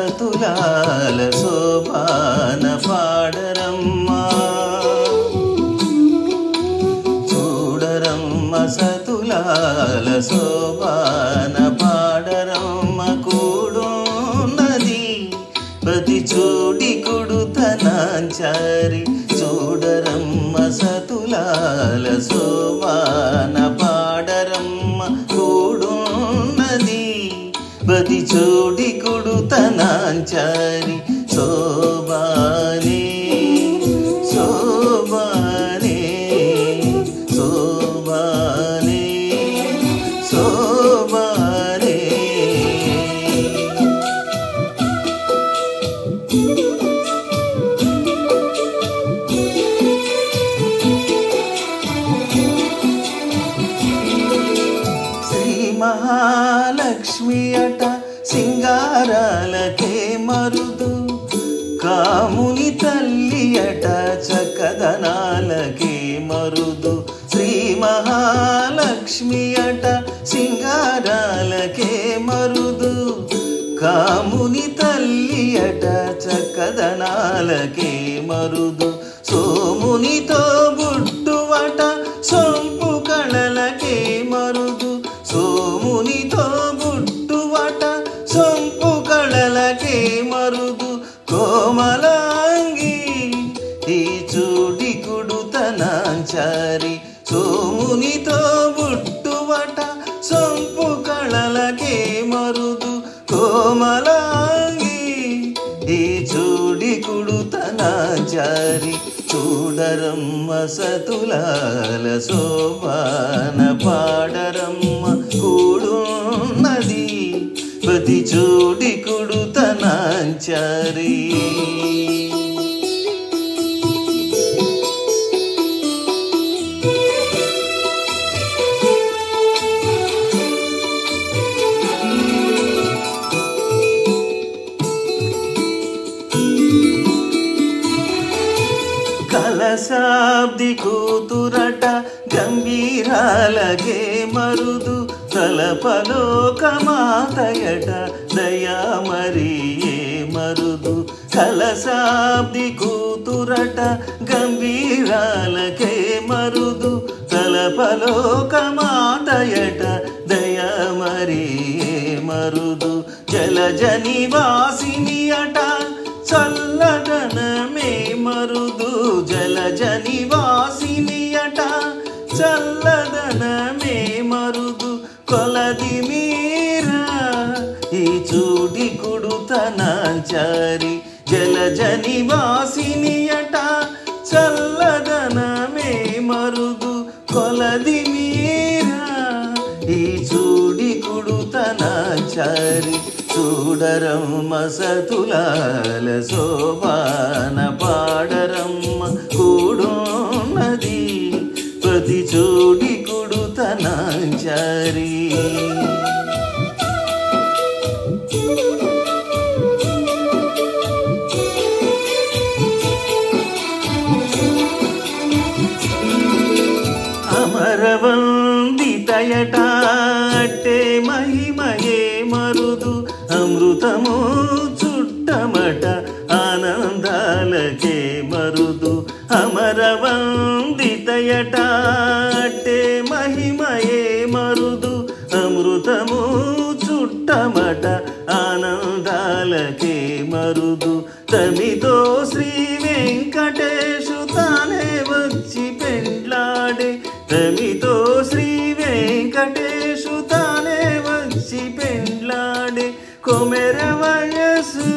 సతులాల శోభాన పాడరమ్మ చూడరమ్మ సతులాల శోభాన పాడరమ్మ కూడున్నది ప్రతి చోటి కుడుతనాంచారి చూడరమ్మ సతులాల శోభాన పాడరమ్మ కూడున్నది ప్రతి చోటి కుడుతనాంచారి శోభానే శోభానే శోభానే శోభానే శ్రీ మహాలక్ష్మి అట సింగారాలకే మరుదు కాముని తల్లి అట చక్కదనాలకే మరుదు శ్రీ మహాలక్ష్మి అట సింగారాలకే మరుదు కాముని తల్లి అట చక్కదనాలకే మరుదు సోమునితో బుట్టువట సొంపు కళలకే మరుదు సోమునితో బుట్టువట సొంపు కళలకే మరుదు కోమలాంగి ఈ చూడి కుడుతనాంచారి సోమునితో బుట్టువట సొంపు కళలకే మరుదు కోమలాంగి ఈ చూడి కుడుతనాంచారి చూడరమ్మ సతులాల శోభాన పాడరమ్మ కూడున్నది ప్రతి చోటి కుడుతనాంచారి కలశాబ్ది కూతురట గంభీరాలకే మరుదు తలపలోకమాతయట దయామరియే మరుదు కలశాబ్ది కూతురట గంభీరాలకే మరుదు తలపలోకమాతయట దయామరియే మరుదు జలజ నివాసిని అట చల్లదనమే మరుదు జలజ నివాసిని అట చల్లదనమే మరుదు కొలది మీరా ఈ చూడి కుడుతనాంచారి జలజ నివాసిని అట చల్లదనమే మరుదు కొలది మీరా ఈ చూడి కుడుతనాంచారి చూడరమ్మ సతులాల శోభాన పాడరమ్మ కూడున్నది ప్రతి చోటి కుడుతనాంచారి అమరవందితయట అట్టే మహిమయే మరుదు అమృతము చుట్టమట ఆనందాలకే మరుదు అమరవందితయట అట్టే మహిమయే మరుదు అమృతము చుట్టమట ఆనందాలకే మరుదు తమితో శ్రీ వెంకటేశు తానే వచ్చి పెండ్లాడే తమితో శ్రీ వెంకటేశు తానే వచ్చి పెండ్లాడే కొమెర వయసు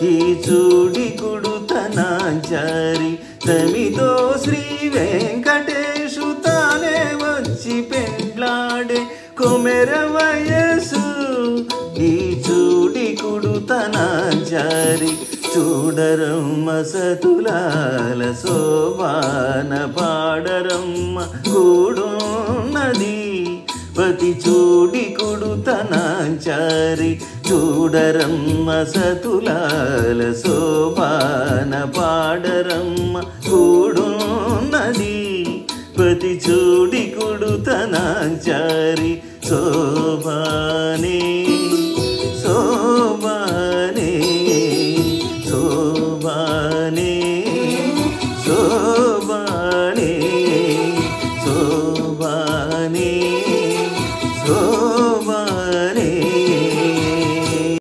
ఈ చూడి కుడుతనాంచారి తమితో శ్రీ వెంకటేశు తానే వచ్చి పెండ్లాడే కొమెర వయసు ఈ చూడి కుడుతనాంచారి చూడరమ్మ సతులాల శోభాన పాడరమ్మ కూడున్నది ప్రతి చూడి కుడుతనాంచారి చూడరమ్మ సతులాల శోభాన పాడరమ్మ కూడున్నది ప్రతి చూడి కుడుతనాంచారి సో